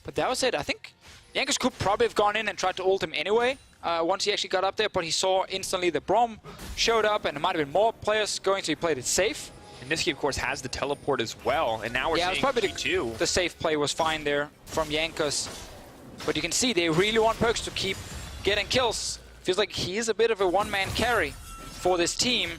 Speaker 1: But that was it. I think Jankos could probably have gone in and tried to ult him anyway, once he actually got up there, but he saw instantly the Braum showed up, and there might have been more players going, so he played it safe.
Speaker 2: And Niski, of course, has the teleport as well, and now we're seeing
Speaker 1: probably
Speaker 2: G2.
Speaker 1: The safe play was fine there from Jankos. But you can see they really want Perkz to keep getting kills. Feels like he is a bit of a one-man carry for this team.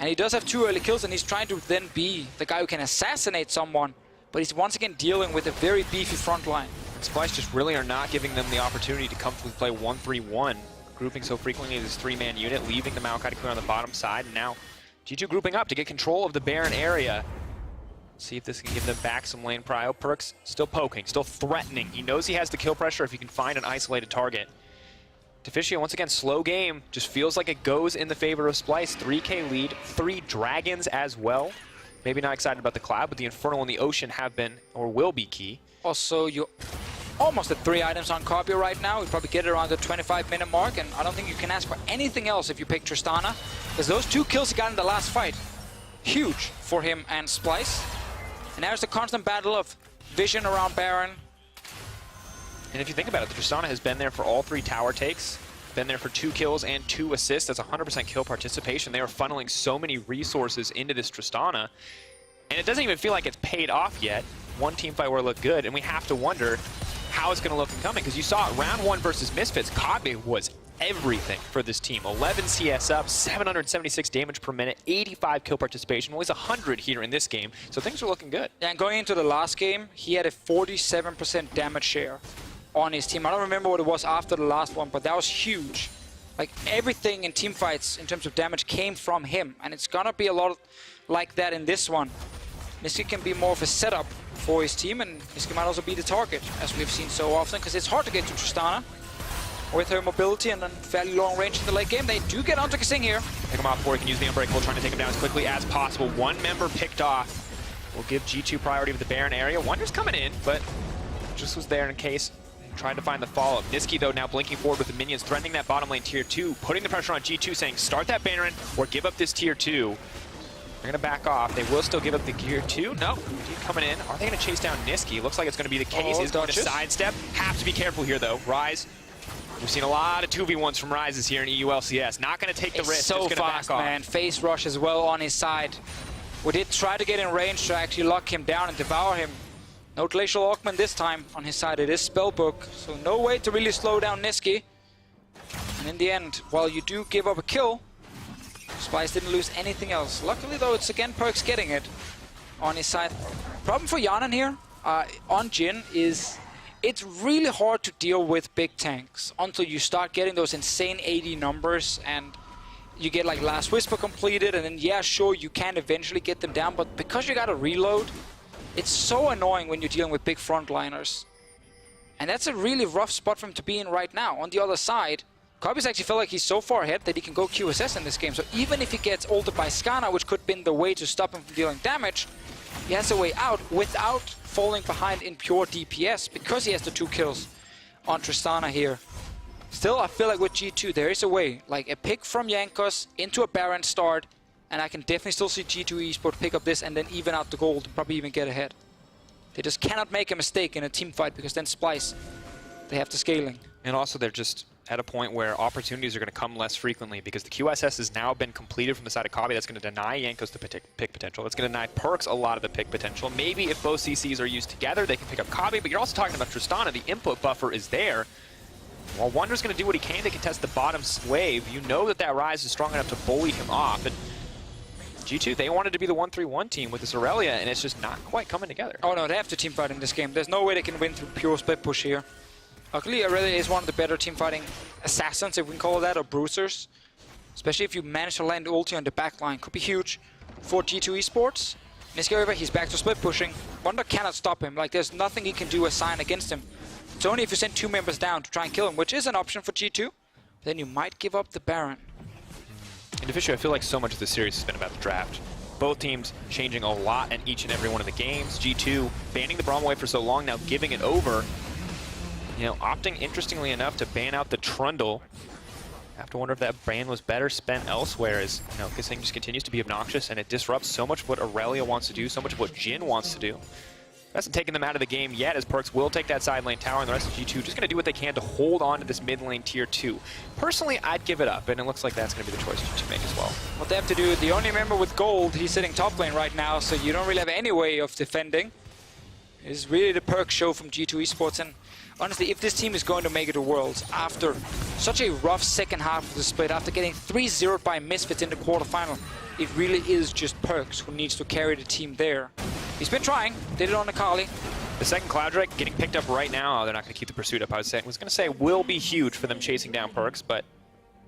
Speaker 1: And he does have 2 early kills, and he's trying to then be the guy who can assassinate someone. But he's once again dealing with a very beefy front line.
Speaker 2: Splyce just really are not giving them the opportunity to comfortably play 1-3-1, grouping so frequently this 3-man unit, leaving the Maokai to clear on the bottom side, and now G2 grouping up to get control of the Baron area. See if this can give them back some lane prio. Perkz still poking, still threatening. He knows he has the kill pressure if he can find an isolated target. Deficio, once again, slow game. Just feels like it goes in the favor of Splyce. 3k lead, 3 dragons as well. Maybe not excited about the Cloud, but the Infernal and the Ocean have been, or will be, key.
Speaker 1: Also, you almost at 3 items on Kabe right now. We'd probably get it around the 25-minute mark, and I don't think you can ask for anything else if you pick Tristana, because those 2 kills he got in the last fight, huge for him and Splyce. And now it's the constant battle of vision around Baron.
Speaker 2: And if you think about it, the Tristana has been there for all 3 tower takes, been there for 2 kills and 2 assists. That's 100% kill participation. They are funneling so many resources into this Tristana, and it doesn't even feel like it's paid off yet. One team fight where it looked good, and we have to wonder how it's going to look in coming, because you saw it round 1 versus Misfits. Kabe was everything for this team. 11 CS up, 776 damage per minute, 85 kill participation, always 100 here in this game, so things are looking good.
Speaker 1: Yeah, and going into the last game, he had a 47% damage share on his team. I don't remember what it was after the last one, but that was huge. Like, everything in team fights in terms of damage came from him, and it's gonna be a lot like that in this one. Niski can be more of a setup for his team, and Niski might also be the target, as we've seen so often, because it's hard to get to Tristana with her mobility and then fairly long range in the late game. They do get onto Kasing here.
Speaker 2: Pick him off before he can use the Unbreakable, trying to take him down as quickly as possible. 1 member picked off. We'll give G2 priority with the Baron area. Wonder's coming in, but just was there in case trying to find the follow-up. Niski, though, now blinking forward with the minions, threatening that bottom lane tier 2, putting the pressure on G2, saying start that Baron or give up this tier 2. They're going to back off. They will still give up the tier 2. No, coming in. Are they going to chase down Niski? Looks like it's going to be the case. He's going to sidestep. Have to be careful here, though. Rise. We've seen a lot of 2v1s from Rises here in EU LCS. Not going to take the risk.
Speaker 1: So fast, man. Face rush as well on his side. We did try to get in range to actually lock him down and devour him. No Glacial Augment this time on his side. It is Spellbook, so no way to really slow down Niski. And in the end, while you do give up a kill, Splyce didn't lose anything else. Luckily, though, it's again Perkz getting it on his side. Problem for Yanan here on Jhin is it's really hard to deal with big tanks until you start getting those insane 80 numbers and you get like Last Whisper completed, and then yeah, sure, you can eventually get them down, but because you gotta reload, it's so annoying when you're dealing with big frontliners. And that's a really rough spot for him to be in right now. On the other side, Kobby's actually felt like he's so far ahead that he can go QSS in this game. So even if he gets ulted by Skana, which could have been the way to stop him from dealing damage, he has a way out without falling behind in pure DPS because he has the 2 kills on Tristana here. Still, I feel like with G2, there is a way. Like a pick from Jankos into a Baron start, and I can definitely still see G2 Esports pick up this and then even out the gold, probably even get ahead. They just cannot make a mistake in a team fight because then Splyce, they have the scaling.
Speaker 2: And also they're just at a point where opportunities are going to come less frequently because the QSS has now been completed from the side of Kobby. That's going to deny Jankos the pick potential. It's going to deny Perkz a lot of the pick potential. Maybe if both CCs are used together, they can pick up Kobby, but you're also talking about Tristana. The input buffer is there. While Wonder's going to do what he can to contest the bottom wave, you know that that Rise is strong enough to bully him off. And G2, they wanted to be the 1-3-1 team with this Aurelia, and it's just not quite coming together.
Speaker 1: Oh no, they have to team fight in this game. There's no way they can win through pure split push here. Luckily, Aurelia is one of the better team fighting assassins, if we can call it that, or bruisers. Especially if you manage to land ulti on the back line. Could be huge for G2 Esports. Niski, however, he's back to split pushing. Wonder cannot stop him. Like, there's nothing he can do as Sign against him. It's only if you send 2 members down to try and kill him, which is an option for G2. Then you might give up the Baron.
Speaker 2: And officially, I feel like so much of this series has been about the draft. Both teams changing a lot in each and every one of the games. G2 banning the Braum away for so long, now giving it over. You know, opting, interestingly enough, to ban out the Trundle. I have to wonder if that ban was better spent elsewhere, as, you know, this thing just continues to be obnoxious and it disrupts so much of what Aurelia wants to do, so much of what Jhin wants to do. Hasn't taken them out of the game yet, as Perkz will take that side lane tower, and the rest of G2 just going to do what they can to hold on to this mid lane tier 2. Personally, I'd give it up, and it looks like that's going to be the choice to make as well.
Speaker 1: What they have to do, the only member with gold, he's sitting top lane right now, so you don't really have any way of defending. It's really the Perkz show from G2 Esports, and honestly, if this team is going to make it to Worlds after such a rough second half of the split, after getting 3-0'd by Misfits in the quarterfinal, it really is just Perkz who needs to carry the team there. He's been trying, did it on Akali.
Speaker 2: The second Cloud Drake getting picked up right now. Oh, they're not going to keep the pursuit up. I was going to say will be huge for them chasing down Perkz, but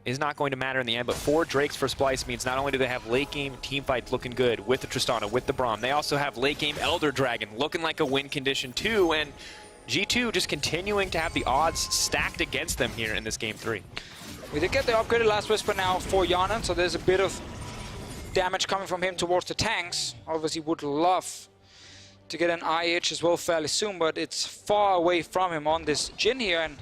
Speaker 2: is not going to matter in the end. But 4 Drakes for Splyce means not only do they have late game team fights looking good with the Tristana, with the Braum, they also have late game Elder Dragon looking like a win condition too, and G2 just continuing to have the odds stacked against them here in this game 3.
Speaker 1: We did get the upgraded Last Whisper now for Yanan, so there's a bit of damage coming from him towards the tanks. Obviously would love to get an IH as well fairly soon, but it's far away from him on this Jhin here, and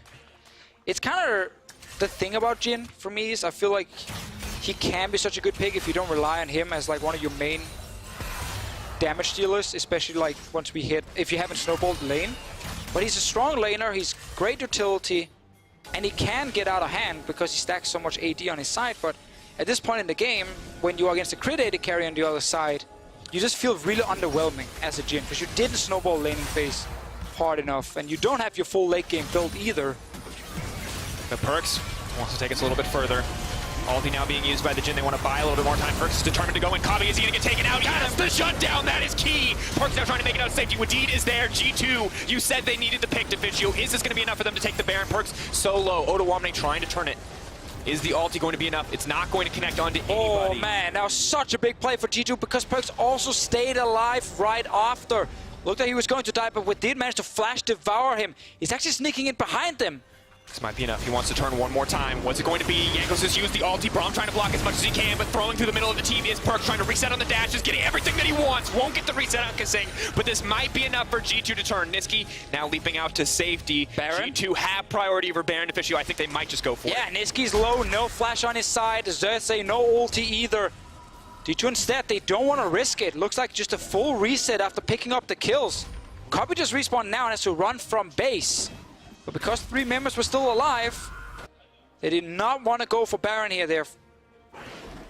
Speaker 1: it's kind of the thing about Jhin for me is I feel like he can be such a good pick if you don't rely on him as like one of your main damage dealers, especially like once we hit, if you haven't snowballed lane. But he's a strong laner, he's great utility, and he can get out of hand because he stacks so much AD on his side. But at this point in the game, when you are against a crit AD carry on the other side, you just feel really underwhelming as a Jhin because you didn't snowball laning phase hard enough, and you don't have your full late game build either.
Speaker 2: The Perkz wants to take us a little bit further. Ulti now being used by the Jhin. They want to buy a little bit more time. Perkz is determined to go in. Kobby, is he going to get taken out? Yes, the shutdown, that is key. Perkz now trying to make it out of safety. Wadid is there. G2, you said they needed the pick to Vigio. Is this going to be enough for them to take the Baron? Perkz so low. Odoamne trying to turn it. Is the ulti going to be enough? It's not going to connect onto anybody.
Speaker 1: Oh man, that was such a big play for G2 because Perkz also stayed alive right after. Looked like he was going to die, but we did manage to flash devour him. He's actually sneaking in behind them.
Speaker 2: This might be enough. He wants to turn one more time. What's it going to be? Jankos just used the ulti. Braum trying to block as much as he can, but throwing through the middle of the team is Perkz trying to reset on the dash, just getting everything that he wants. Won't get the reset on Kasing, but this might be enough for G2 to turn. Niski now leaping out to safety.
Speaker 1: Baron?
Speaker 2: G2 have priority over Baron officially. I think they might just go for it.
Speaker 1: Yeah, Niski's low, no flash on his side. Xerxes, no ulti either. G2 instead, they don't want to risk it. Looks like just a full reset after picking up the kills. Copy just respawned now and has to run from base. But because 3 members were still alive, they did not want to go for Baron here. They're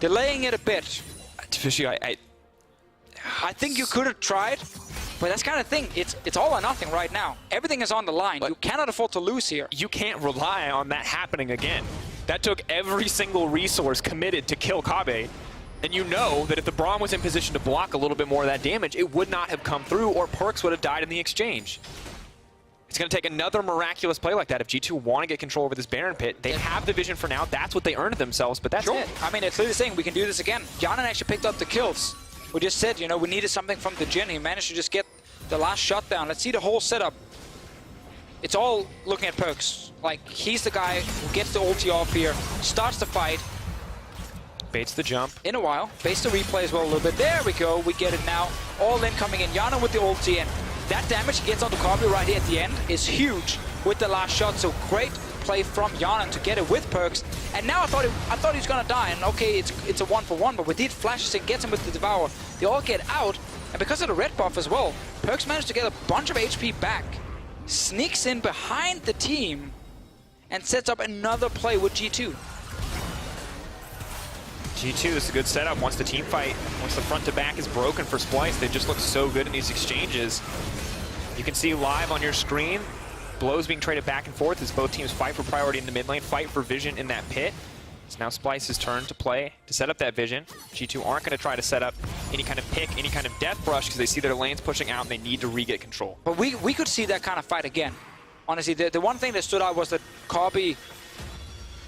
Speaker 1: delaying it a bit.
Speaker 2: Officially,
Speaker 1: I think you could have tried, but that's kind of thing. It's all or nothing right now. Everything is on the line.
Speaker 2: But
Speaker 1: you cannot afford to lose here.
Speaker 2: you can't rely on that happening again. That took every single resource committed to kill Kabe. And you know that if the Braum was in position to block a little bit more of that damage, it would not have come through, or Perkz would have died in the exchange. It's going to take another miraculous play like that if G2 want to get control over this Baron pit. They have the vision for now. That's what they earned themselves, but that's it.
Speaker 1: I mean, they're clearly saying we can do this again. Yanan actually picked up the kills. We just said, you know, we needed something from the Jhin. He managed to just get the last shot down. Let's see the whole setup. It's all looking at Perkz. Like, he's the guy who gets the ulti off here, starts the fight.
Speaker 2: Baits the jump.
Speaker 1: In a while. Baits the replay as well a little bit. There we go. We get it now. All in coming in. Yanan with the ulti, and that damage he gets onto Kabe right here at the end is huge with the last shot. So great play from Yanan to get it with Perkz. And now I thought he was gonna die. And okay, it's a 1-for-1, but with these flashes it gets him with the Devour. They all get out, and because of the red buff as well, Perkz managed to get a bunch of HP back. Sneaks in behind the team and sets up another play with G2.
Speaker 2: G2, this is a good setup. Once the team fight, once the front to back is broken for Splyce, they just look so good in these exchanges. You can see live on your screen, blows being traded back and forth as both teams fight for priority in the mid lane, fight for vision in that pit. It's now Splyce's turn to play, to set up that vision. G2 aren't going to try to set up any kind of pick, any kind of death brush, because they see their lanes pushing out and they need to re-get control.
Speaker 1: But we could see that kind of fight again. Honestly, the one thing that stood out was that Kabe,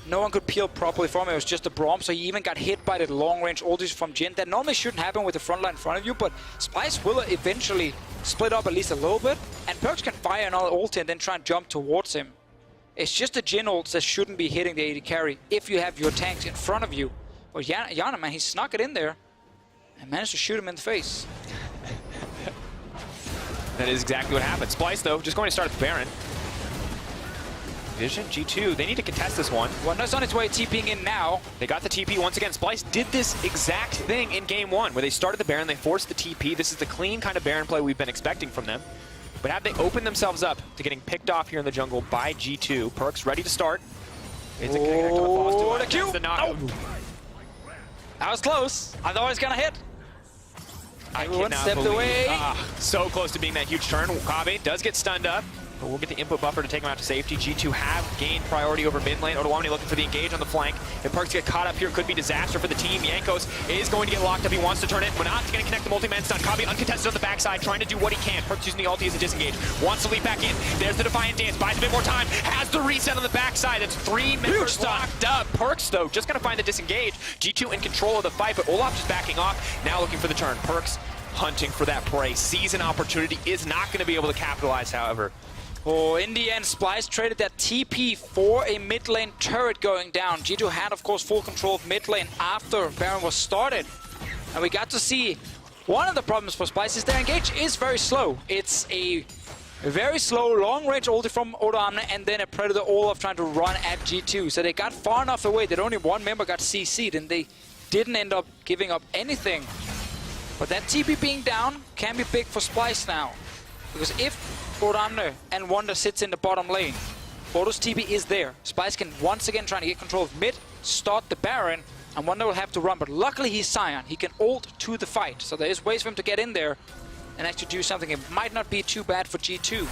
Speaker 1: no one could peel properly from him. It was just a Braum, so he even got hit by the long-range ultis from Jhin. That normally shouldn't happen with the front line in front of you, but Splyce will eventually split up at least a little bit, and Perkz can fire another ulti and then try and jump towards him. It's just the Jhin ults that shouldn't be hitting the AD carry if you have your tanks in front of you. But Yanan, man, he snuck it in there and managed to shoot him in the face.
Speaker 2: That is exactly what happened. Splyce, though, just going to start at the Baron. Vision, G2, they need to contest this one.
Speaker 1: Wonder's on its way, TPing in now.
Speaker 2: They got the TP once again. Splyce did this exact thing in game 1, where they started the Baron, they forced the TP. This is the clean kind of Baron play we've been expecting from them. But have they opened themselves up to getting picked off here in the jungle by G2? Perkz ready to start. It's a connect on the falls
Speaker 1: the Q!
Speaker 2: the knock.
Speaker 1: No. That was close. I thought it was gonna hit. Everyone stepped away.
Speaker 2: So close to being that huge turn. Kabe does get stunned up, but we'll get the input buffer to take him out to safety. G2 have gained priority over mid lane. Ottawamne looking for the engage on the flank. If Perkz get caught up here, it could be disaster for the team. Jankos is going to get locked up. He wants to turn it. Manat's going to connect the multi-man stun. Kabe uncontested on the backside, trying to do what he can. Perkz using the ulti as a disengage. Wants to leap back in. There's the Defiant Dance. Buys a bit more time. Has the reset on the backside. It's 3 members locked up. Perkz, though, just going to find the disengage. G2 in control of the fight, but Olaf just backing off. Now looking for the turn. Perkz hunting for that prey. Sees an opportunity. Is not going to be able to capitalize, however.
Speaker 1: Oh, in the end, Splyce traded that TP for a mid lane turret going down. G2 had, of course, full control of mid lane after Baron was started. And we got to see one of the problems for Splyce is their engage is very slow. It's a very slow, long-range ulti from Ottawamne and then a Predator Olaf trying to run at G2. So they got far enough away that only one member got CC'd and they didn't end up giving up anything. But that TP being down can be big for Splyce now. Because if Ottawamne and Wonder sits in the bottom lane, Oto's TP is there. Splyce can once again try to get control of mid, start the Baron, and Wonder will have to run. But luckily he's Sion. He can ult to the fight. So there is ways for him to get in there and actually do something. It might not be too bad for G2.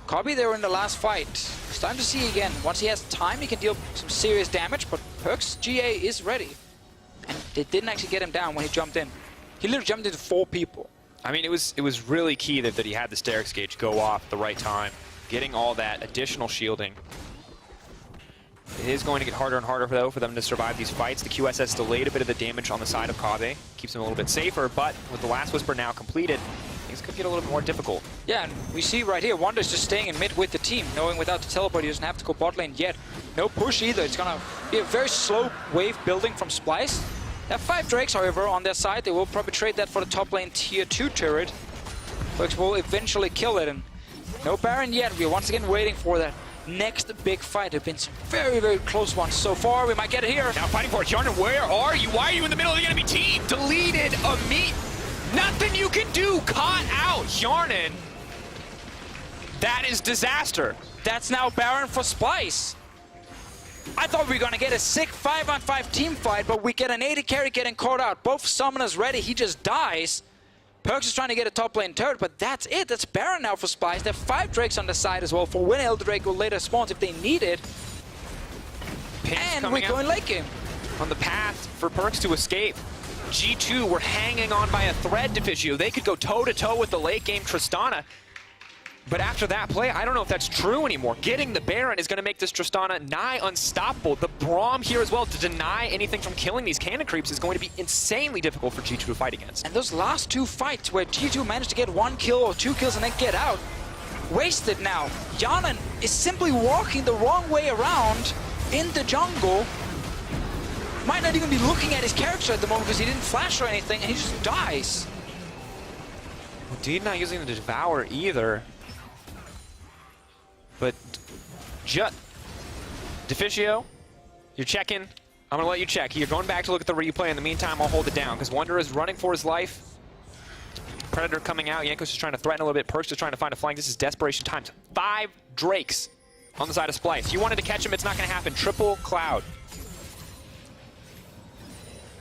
Speaker 1: Kabe there in the last fight. It's time to see again. Once he has time, he can deal some serious damage, but Perkz GA is ready. And they didn't actually get him down when he jumped in. He literally jumped into 4 people.
Speaker 2: I mean, it was really key that he had the Sterex gauge go off at the right time, getting all that additional shielding. It is going to get harder and harder, though, for them to survive these fights. The QSS delayed a bit of the damage on the side of Kabe, keeps him a little bit safer, but with the Last Whisper now completed, things could get a little bit more difficult.
Speaker 1: Yeah, and we see right here, Wonder's just staying in mid with the team, knowing without the teleport he doesn't have to go bot lane yet. No push either. It's gonna be a very slow wave building from Splyce. They have 5 Drakes, however, on their side. They will probably trade that for the top lane tier 2 turret. Perkz will eventually kill it, and no Baron yet. We're once again waiting for that next big fight. There have been some very, very close ones so far. We might get it here.
Speaker 2: Now fighting for it. Yarnan, where are you? Why are you in the middle of the enemy team? Deleted a meat. Nothing you can do. Caught out. Yarnan. That is disaster.
Speaker 1: That's now Baron for Splyce. I thought we were going to get a sick 5-on-5 team fight, but we get an AD carry getting caught out. Both summoners ready. He just dies. Perkz is trying to get a top lane turret, but that's it. That's Baron now for Splyce. They have 5 Drakes on the side as well for when Elder Drake will later spawn if they need it. And we're going late game.
Speaker 2: On the path for Perkz to escape. G2 were hanging on by a thread to Fishio. They could go toe-to-toe with the late game Tristana. But after that play, I don't know if that's true anymore. Getting the Baron is going to make this Tristana nigh unstoppable. The Braum here as well, to deny anything from killing these cannon creeps is going to be insanely difficult for G2 to fight against.
Speaker 1: And those last 2 fights where G2 managed to get 1 kill or 2 kills and then get out, wasted now. Yarnan is simply walking the wrong way around in the jungle. Might not even be looking at his character at the moment because he didn't flash or anything, and he just dies.
Speaker 2: Indeed, not using the Devour either. But Deficio, you're checking. I'm going to let you check. You're going back to look at the replay. In the meantime, I'll hold it down because Wonder is running for his life. Predator coming out. Jankos is trying to threaten a little bit. Perkz is trying to find a flank. This is desperation times. 5 Drakes on the side of Splyce. You wanted to catch him. It's not going to happen. Triple Cloud.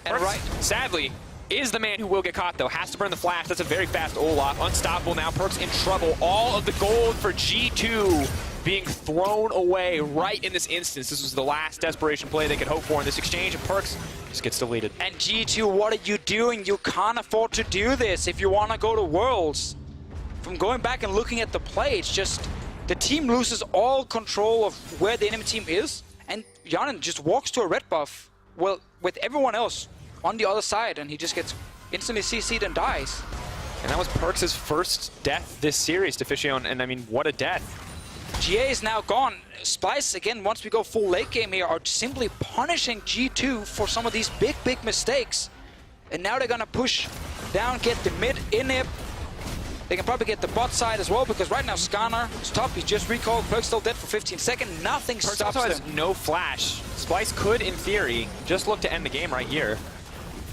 Speaker 2: And Perkz, sadly, is the man who will get caught, though. Has to burn the flash. That's a very fast Olaf. Unstoppable now. Perkz in trouble. All of the gold for G2 being thrown away right in this instance. This was the last desperation play they could hope for in this exchange, and Perkz just gets deleted.
Speaker 1: And G2, what are you doing? You can't afford to do this if you want to go to Worlds. From going back and looking at the play, it's just the team loses all control of where the enemy team is, and Yarnan just walks to a red buff, well, with everyone else on the other side, and he just gets instantly CC'd and dies.
Speaker 2: And that was Perkz' first death this series to Deficio, and I mean, what a death.
Speaker 1: GA is now gone. Splyce, again, once we go full late game here, are simply punishing G2 for some of these big mistakes. And now they're gonna push down, get the mid inhib. They can probably get the bot side as well, because right now Skarner is top. He's just recalled. Perkz still dead for 15 seconds. Nothing
Speaker 2: Perkz
Speaker 1: stops
Speaker 2: also
Speaker 1: them.
Speaker 2: has no flash. Splyce could, in theory, just look to end the game right here.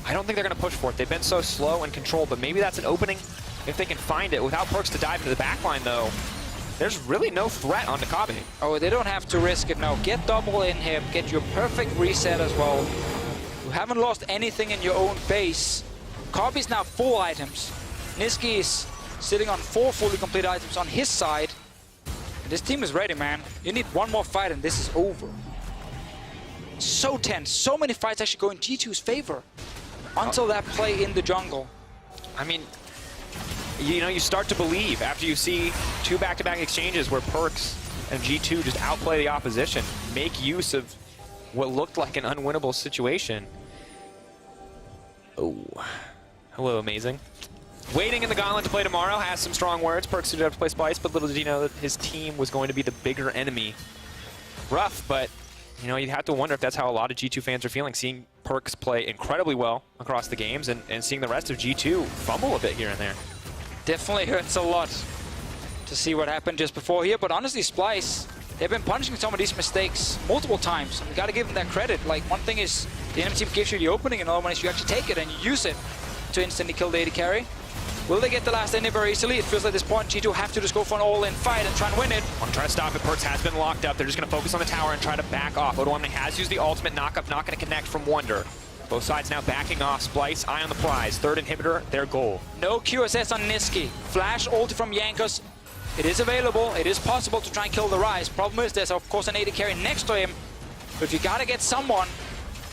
Speaker 2: I don't think they're gonna push for it. They've been so slow and controlled, but maybe that's an opening if they can find it. Without Perkz to dive into the backline, though, there's really no threat on Nakabe.
Speaker 1: Oh, they don't have to risk it, no. Get double inhib, get your perfect reset as well. You haven't lost anything in your own base. Kabe's now full items. Niski is sitting on 4 fully complete items on his side. And this team is ready, man. You need one more fight and this is over. So tense. So many fights actually go in G2's favor until that play in the jungle.
Speaker 2: I mean, you know, you start to believe after you see 2 back-to-back exchanges where Perkz and G2 just outplay the opposition, make use of what looked like an unwinnable situation. Oh, hello, amazing. Waiting in the gauntlet to play tomorrow, has some strong words. Perkz did have to play Splyce, but little did he know that his team was going to be the bigger enemy. Rough, but you know, you have to wonder if that's how a lot of G2 fans are feeling, seeing Perkz play incredibly well across the games and seeing the rest of G2 fumble a bit here and there.
Speaker 1: Definitely hurts a lot to see what happened just before here, but honestly, Splyce, they've been punishing some of these mistakes multiple times. You gotta give them that credit. Like, one thing is the enemy team gives you the opening, and another one is you actually take it and you use it to instantly kill the AD carry. Will they get the last ending very easily? It feels like at this point G2 have to just go for an all-in fight and try and win it.
Speaker 2: Want to try to stop it. Perkz has been locked up. They're just going to focus on the tower and try to back off. Odoamne has used the ultimate knock-up, not going to connect from Wonder. Both sides now backing off. Splyce, eye on the prize. Third inhibitor, their goal.
Speaker 1: No QSS on Niski. Flash ulti from Jankos. It is available. It is possible to try and kill the Rise. Problem is there's of course an AD carry next to him. But if you gotta get someone,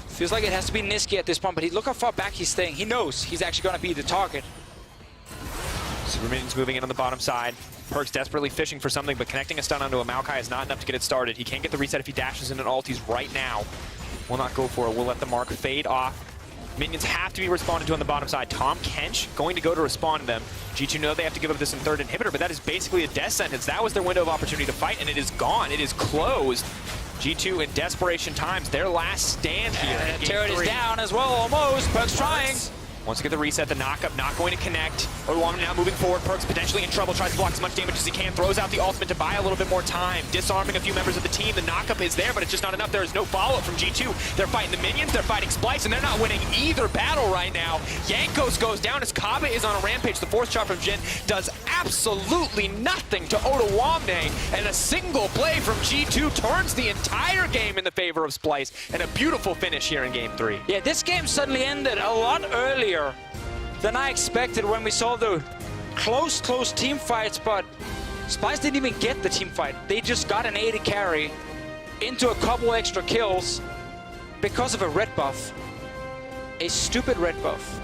Speaker 1: feels like it has to be Niski at this point. But look how far back he's staying. He knows he's actually gonna be the target.
Speaker 2: Superminion's moving in on the bottom side. Perkz desperately fishing for something, but connecting a stun onto a Maokai is not enough to get it started. He can't get the reset if he dashes in an ultis right now. Will not go for it. We'll let the mark fade off. Minions have to be responded to on the bottom side. Tom Kench going to go to respond to them. G2 know they have to give up this in third inhibitor, but that is basically a death sentence. That was their window of opportunity to fight, and it is gone. It is closed. G2 in desperation times, their last stand here.
Speaker 1: And turret is down as well, almost. Perkz trying.
Speaker 2: Wants to get the reset, the knock-up, not going to connect. Odoamne now moving forward. Perkz potentially in trouble, tries to block as much damage as he can, throws out the ultimate to buy a little bit more time, disarming a few members of the team. The knock-up is there, but it's just not enough. There is no follow-up from G2. They're fighting the minions, they're fighting Splyce, and they're not winning either battle right now. Jankos goes down as Kaba is on a rampage. The fourth shot from Jin does absolutely nothing to Odoamne, and a single play from G2 turns the entire game in the favor of Splyce, and a beautiful finish here in Game 3.
Speaker 1: Yeah, this game suddenly ended a lot earlier than I expected when we saw the close team fights, but Splyce didn't even get the team fight. They just got an 80 carry into a couple extra kills because of a red buff. A stupid red buff.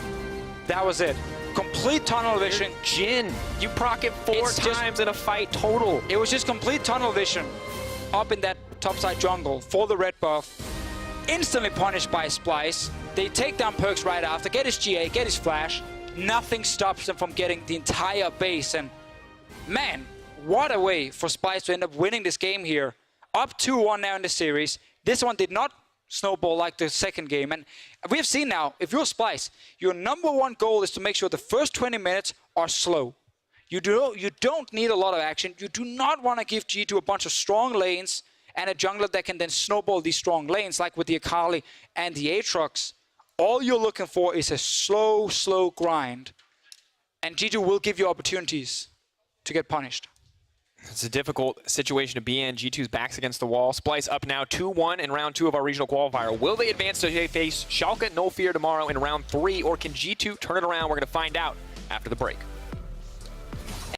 Speaker 1: That was it. Complete tunnel vision.
Speaker 2: Jin, you proc it four times in a fight total.
Speaker 1: It was just complete tunnel vision up in that topside jungle for the red buff. Instantly punished by Splyce. They take down Perkz right after, get his GA, get his flash. Nothing stops them from getting the entire base. And man, what a way for Splyce to end up winning this game here. Up 2-1 now in the series. This one did not snowball like the second game. And we have seen now, if you're Splyce, your #1 goal is to make sure the first 20 minutes are slow. You don't need a lot of action. You do not want to give G2 a bunch of strong lanes and a jungler that can then snowball these strong lanes, like with the Akali and the Aatrox. All you're looking for is a slow grind. And G2 will give you opportunities to get punished.
Speaker 2: It's a difficult situation to be in. G2's backs against the wall. Splyce up now 2-1 in round 2 of our regional qualifier. Will they advance to face Schalke No Fear tomorrow in round 3, or can G2 turn it around? We're going to find out after the break.